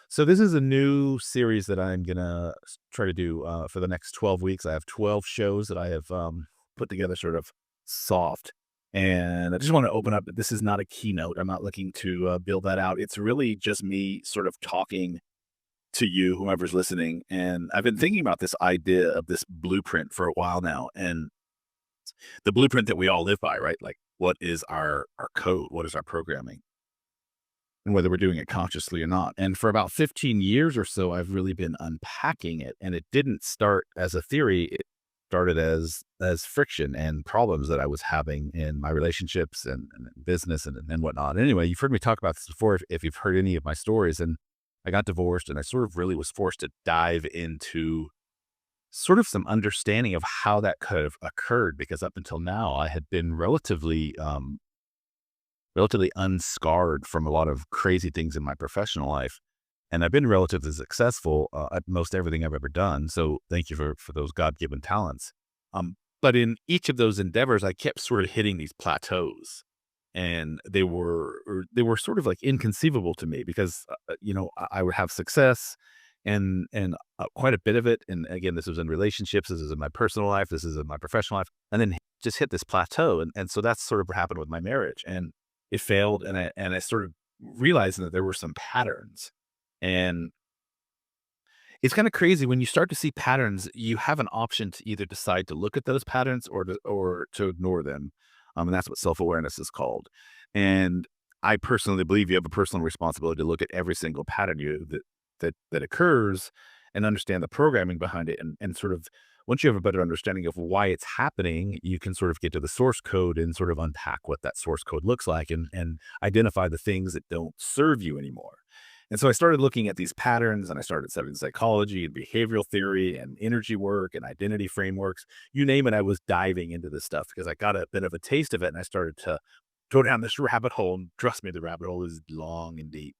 So this is a new series that I'm gonna try to do for the next 12 weeks. I have 12 shows that I have put together, sort of soft. And I just want to open up that this is not a keynote. I'm not looking to build that out. It's really just me sort of talking to you, whoever's listening. And I've been thinking about this idea of this blueprint for a while now, and the blueprint that we all live by, right? Like, what is our code? What is our programming? And whether we're doing it consciously or not. And for about 15 years or so, I've really been unpacking it. And it didn't start as a theory. It started as friction and problems that I was having in my relationships and business and whatnot. Anyway, you've heard me talk about this before if you've heard any of my stories. And I got divorced and I sort of really was forced to dive into sort of some understanding of how that could have occurred, because up until now I had been relatively unscarred from a lot of crazy things in my professional life. And I've been relatively successful at most everything I've ever done. So thank you for those God-given talents. But in each of those endeavors, I kept sort of hitting these plateaus, and they were sort of like inconceivable to me because I would have success and quite a bit of it. And again, this was in relationships, this is in my personal life, this is in my professional life, and then just hit this plateau. And so that's sort of what happened with my marriage. And it failed, and I started realizing that there were some patterns. And it's kind of crazy when you start to see patterns, you have an option to either decide to look at those patterns or to ignore them. And that's what self-awareness is called. And I personally believe you have a personal responsibility to look at every single pattern that occurs and understand the programming behind it. And sort of once you have a better understanding of why it's happening, you can sort of get to the source code and sort of unpack what that source code looks like and identify the things that don't serve you anymore. And so I started looking at these patterns, and I started studying psychology and behavioral theory and energy work and identity frameworks. You name it, I was diving into this stuff because I got a bit of a taste of it, and I started to go down this rabbit hole. And trust me, the rabbit hole is long and deep.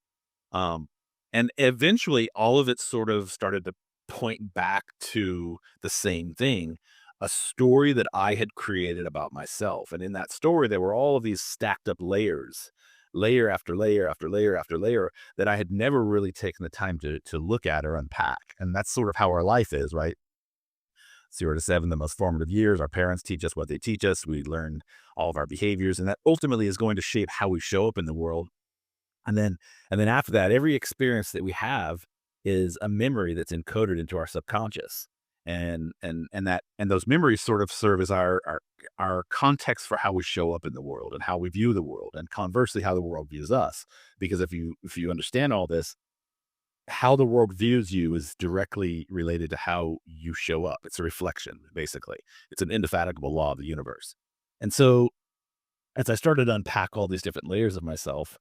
Um, and eventually, all of it sort of started to point back to the same thing, a story that I had created about myself. And in that story, there were all of these stacked up layers, layer after layer after layer after layer, that I had never really taken the time to look at or unpack. And that's sort of how our life is, right? 0 to 7, the most formative years. Our parents teach us what they teach us. We learn all of our behaviors, and that ultimately is going to shape how we show up in the world. And then and then after that, every experience that we have is a memory that's encoded into our subconscious. And those memories sort of serve as our context for how we show up in the world and how we view the world, and conversely how the world views us. Because if you understand all this, how the world views you is directly related to how you show up. It's a reflection, basically. It's an indefatigable law of the universe. And so as I started to unpack all these different layers of myself,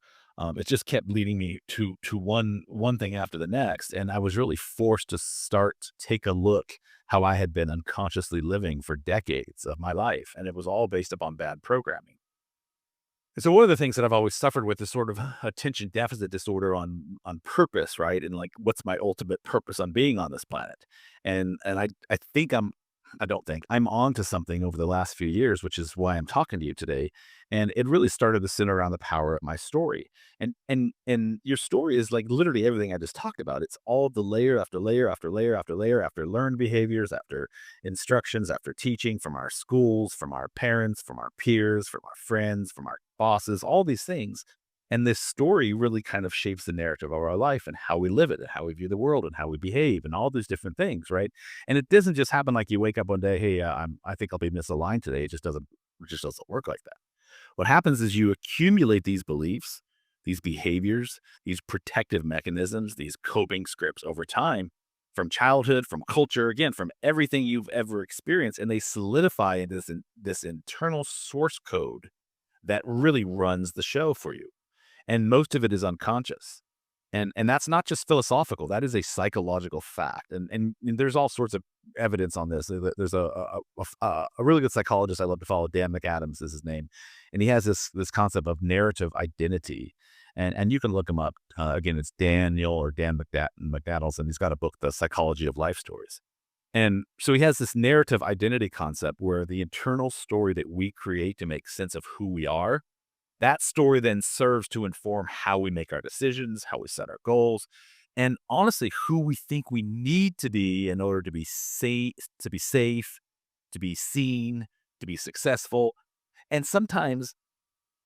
it just kept leading me to one thing after the next, and I was really forced to start to take a look how I had been unconsciously living for decades of my life, and it was all based upon bad programming. And so one of the things that I've always suffered with is sort of attention deficit disorder on purpose, right? And like, what's my ultimate purpose on being on this planet? And I think I don't think I'm on to something over the last few years, which is why I'm talking to you today. And it really started to center around the power of my story. And your story is like literally everything I just talked about. It's all the layer after layer after layer after layer after learned behaviors, after instructions, after teaching from our schools, from our parents, from our peers, from our friends, from our bosses, all these things. And this story really kind of shapes the narrative of our life and how we live it and how we view the world and how we behave and all these different things, right? And it doesn't just happen like you wake up one day, hey, I think I'll be misaligned today. It just doesn't work like that. What happens is you accumulate these beliefs, these behaviors, these protective mechanisms, these coping scripts over time, from childhood, from culture, again, from everything you've ever experienced, and they solidify into this internal source code that really runs the show for you. And most of it is unconscious. And that's not just philosophical, that is a psychological fact. And there's all sorts of evidence on this. There's a really good psychologist I love to follow, Dan McAdams is his name. And he has this concept of narrative identity. And you can look him up. Again, it's Daniel or Dan McDaniels, and he's got a book, The Psychology of Life Stories. And so he has this narrative identity concept where the internal story that we create to make sense of who we are, that story then serves to inform how we make our decisions, how we set our goals, and honestly, who we think we need to be in order to be safe, to be seen, to be successful. And sometimes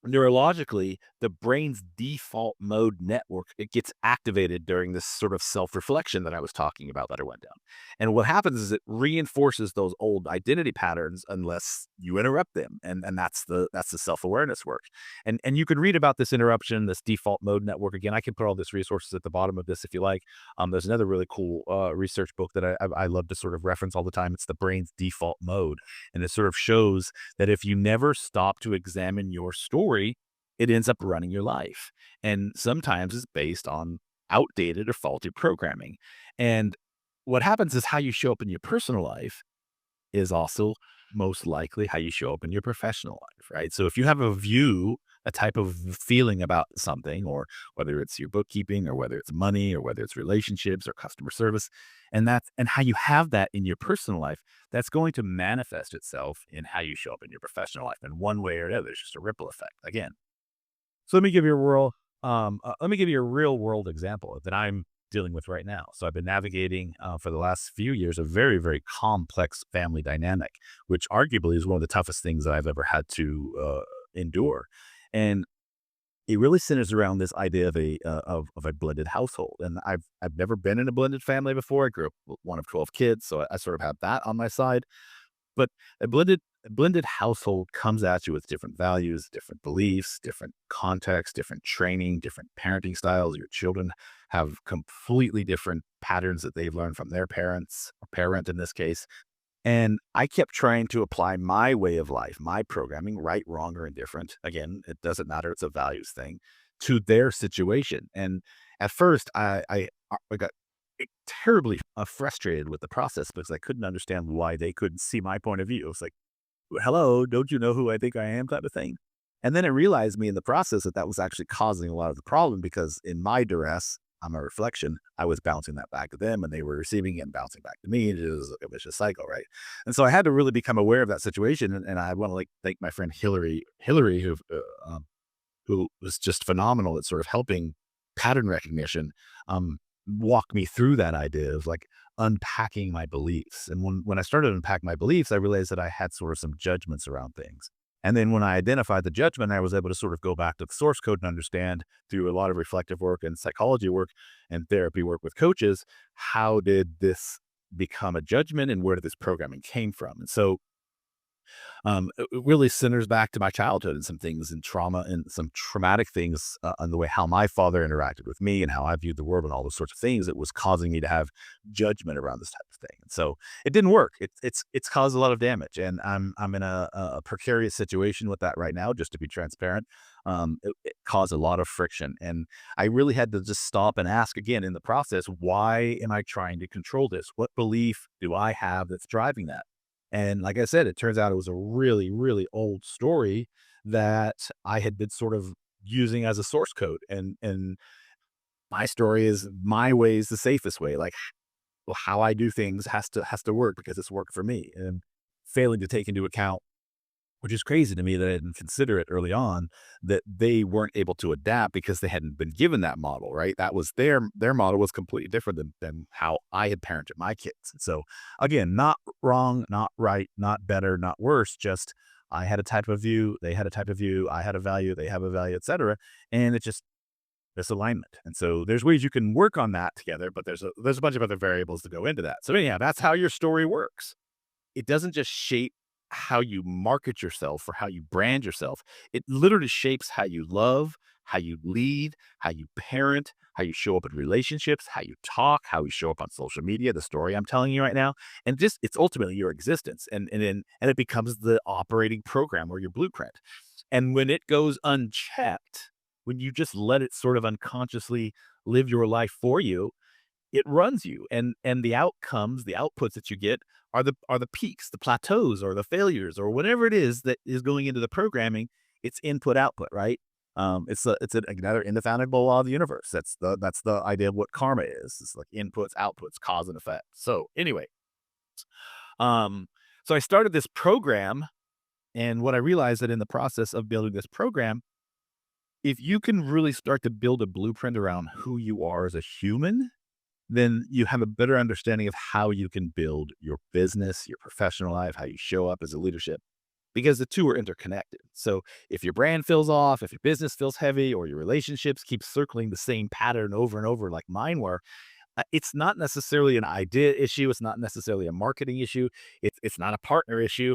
neurologically, the brain's default mode network, it gets activated during this sort of self-reflection that I was talking about that I went down. And what happens is it reinforces those old identity patterns unless you interrupt them. And that's the self-awareness work. And you can read about this interruption, this default mode network. Again, I can put all these resources at the bottom of this if you like. There's another really cool research book that I love to sort of reference all the time. It's The Brain's Default Mode. And it sort of shows that if you never stop to examine your story, it ends up running your life. And sometimes it's based on outdated or faulty programming. And what happens is how you show up in your personal life is also most likely how you show up in your professional life, right? So if you have a type of feeling about something, or whether it's your bookkeeping, or whether it's money, or whether it's relationships or customer service, and how you have that in your personal life, that's going to manifest itself in how you show up in your professional life in one way or another. It's just a ripple effect again. So let me give you a real world example that I'm dealing with right now. So I've been navigating for the last few years a very, very complex family dynamic, which arguably is one of the toughest things that I've ever had to endure. And it really centers around this idea of a blended household. And I've never been in a blended family before. I grew up with one of 12 kids, so I sort of have that on my side. But a blended household comes at you with different values, different beliefs, different context, different training, different parenting styles. Your children have completely different patterns that they've learned from their parents, or parent in this case. And I kept trying to apply my way of life, my programming, right, wrong, or indifferent. Again, it doesn't matter. It's a values thing, to their situation. And at first, I got terribly frustrated with the process because I couldn't understand why they couldn't see my point of view. It's like, hello, don't you know who I think I am, type of thing. And then it realized me in the process that that was actually causing a lot of the problem, because in my duress, I'm a reflection. I was bouncing that back to them, and they were receiving it and bouncing back to me. It was a vicious cycle, right? And so I had to really become aware of that situation. And I want to like thank my friend Hillary, who was just phenomenal at sort of helping pattern recognition, walk me through that idea of like unpacking my beliefs. And when I started to unpack my beliefs, I realized that I had sort of some judgments around things. And then when I identified the judgment, I was able to sort of go back to the source code and understand, through a lot of reflective work and psychology work and therapy work with coaches, how did this become a judgment and where did this programming came from? And so it really centers back to my childhood and some things and trauma and some traumatic things on the way how my father interacted with me and how I viewed the world and all those sorts of things that was causing me to have judgment around this type of thing. And so it didn't work. It's caused a lot of damage, and I'm in a precarious situation with that right now. Just to be transparent, it caused a lot of friction, and I really had to just stop and ask again in the process, why am I trying to control this? What belief do I have that's driving that? And like I said, it turns out it was a really, really old story that I had been sort of using as a source code. And my story is my way is the safest way. Like, how I do things has to work because it's worked for me. And failing to take into account, which is crazy to me that I didn't consider it early on, that they weren't able to adapt because they hadn't been given that model, right? That was their model was completely different than how I had parented my kids. So again, not wrong, not right, not better, not worse, just I had a type of view, they had a type of view, I had a value, they have a value, etc. And it just misalignment. And so there's ways you can work on that together, but there's a bunch of other variables to go into that. So anyhow, that's how your story works. It doesn't just shape how you market yourself or how you brand yourself. It literally shapes how you love, how you lead, how you parent, how you show up in relationships, how you talk, how you show up on social media, the story I'm telling you right now. And just it's ultimately your existence. And it becomes the operating program or your blueprint. And when it goes unchecked, when you just let it sort of unconsciously live your life for you, it runs you, and the outcomes, the outputs that you get are the peaks, the plateaus, or the failures, or whatever it is that is going into the programming. It's input output, right? Another indefinable law of the universe. That's the idea of what karma is. It's like inputs, outputs, cause and effect. So anyway, um, so I started this program, and what I realized that in the process of building this program, if you can really start to build a blueprint around who you are as a human, then you have a better understanding of how you can build your business, your professional life, how you show up as a leadership, because the two are interconnected. So if your brand feels off, if your business feels heavy, or your relationships keep circling the same pattern over and over, like mine were, it's not necessarily an idea issue. It's not necessarily a marketing issue. It's not a partner issue.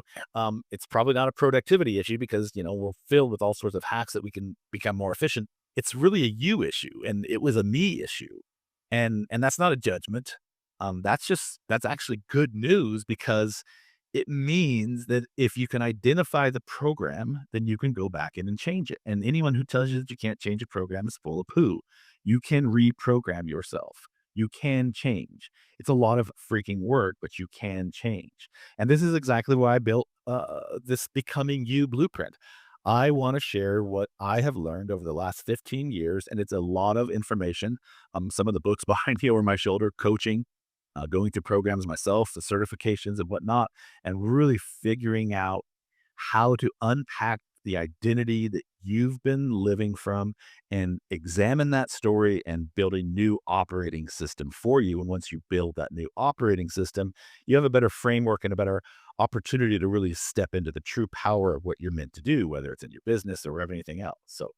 It's probably not a productivity issue because we're filled with all sorts of hacks that we can become more efficient. It's really a you issue, and it was a me issue, and that's not a judgment. That's actually good news because it means that if you can identify the program, then you can go back in and change it. And anyone who tells you that you can't change a program is full of poo. You can reprogram yourself. You can change. It's a lot of freaking work, but you can change. And this is exactly why I built this Becoming You blueprint. I want to share what I have learned over the last 15 years, and it's a lot of information. Some of the books behind me over my shoulder, coaching, going through programs myself, the certifications and whatnot, and really figuring out how to unpack the identity that you've been living from and examine that story and build a new operating system for you. And once you build that new operating system, you have a better framework and a better opportunity to really step into the true power of what you're meant to do, whether it's in your business or anything else. So,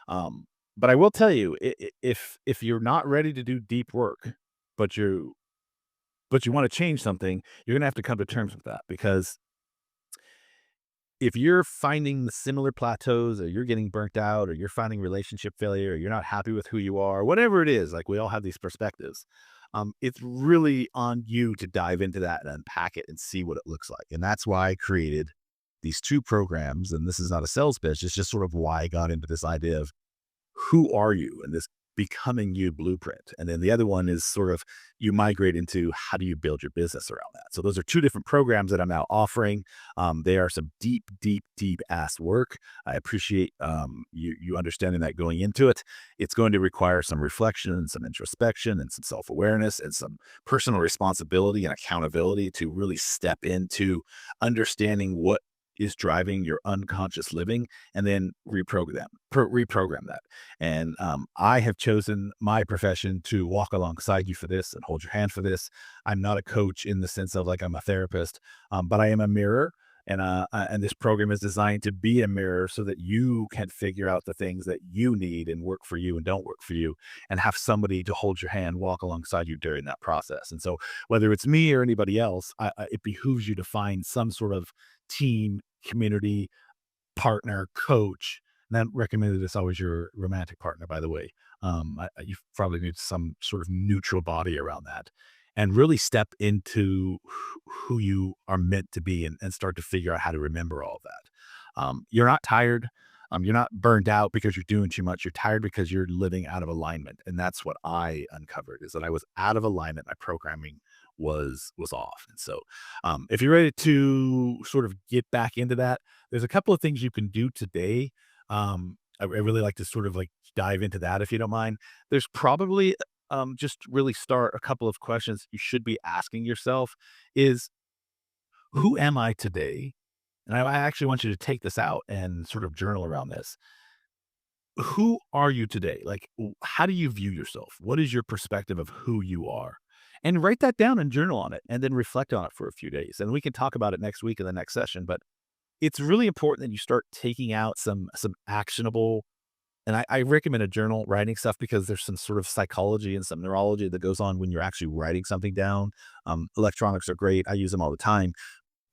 um, but I will tell you, if you're not ready to do deep work, but you want to change something, you're going to have to come to terms with that, because if you're finding the similar plateaus, or you're getting burnt out, or you're finding relationship failure, or you're not happy with who you are, whatever it is, like we all have these perspectives. It's really on you to dive into that and unpack it and see what it looks like. And that's why I created these two programs. And this is not a sales pitch. It's just sort of why I got into this idea of who are you and this Becoming You blueprint. And then the other one is sort of you migrate into how do you build your business around that. So those are two different programs that I'm now offering. They are some deep, deep, deep ass work. I appreciate you understanding that going into it. It's going to require some reflection and some introspection and some self-awareness and some personal responsibility and accountability to really step into understanding what is driving your unconscious living, and then reprogram that. And I have chosen my profession to walk alongside you for this and hold your hand for this. I'm not a coach in the sense of like I'm a therapist, but I am a mirror. And this program is designed to be a mirror so that you can figure out the things that you need and work for you and don't work for you, and have somebody to hold your hand, walk alongside you during that process. And so, whether it's me or anybody else, it behooves you to find some sort of team, community, partner, coach. Not recommended as always your romantic partner, by the way. You probably need some sort of neutral body around that, and really step into who you are meant to be, and start to figure out how to remember all of that. You're not tired. You're not burned out because you're doing too much. You're tired because you're living out of alignment. And that's what I uncovered, is that I was out of alignment. My programming was off. And so if you're ready to sort of get back into that, there's a couple of things you can do today. I really like to sort of like dive into that if you don't mind. There's probably just really start a couple of questions you should be asking yourself is, who am I today? And I actually want you to take this out and sort of journal around this. Who are you today? Like, how do you view yourself? What is your perspective of who you are? And write that down and journal on it, and then reflect on it for a few days. And we can talk about it next week in the next session. But it's really important that you start taking out some actionable. And I recommend a journal writing stuff, because there's some sort of psychology and some neurology that goes on when you're actually writing something down. Electronics are great. I use them all the time,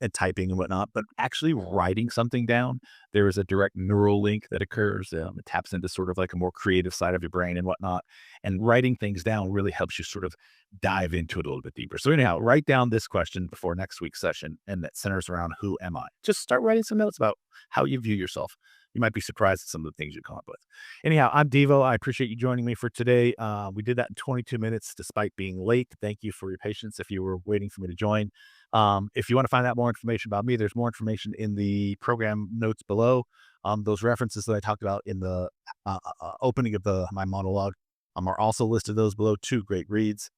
and typing and whatnot, but actually writing something down, there is a direct neural link that occurs. It taps into sort of like a more creative side of your brain and whatnot. And writing things down really helps you sort of dive into it a little bit deeper. So anyhow, write down this question before next week's session, and that centers around, who am I? Just start writing some notes about how you view yourself. You might be surprised at some of the things you come up with. Anyhow, I'm Devo. I appreciate you joining me for today. We did that in 22 minutes despite being late. Thank you for your patience if you were waiting for me to join. If you want to find out more information about me, there's more information in the program notes below. Those references that I talked about in the opening of my monologue are also listed those below. Two great reads.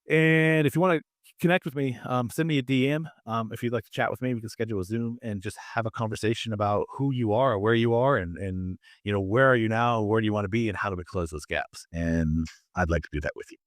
And if you want to connect with me, send me a DM. If you'd like to chat with me, we can schedule a Zoom and just have a conversation about who you are, or where you are, and where are you now, where do you want to be, and how do we close those gaps? And I'd like to do that with you.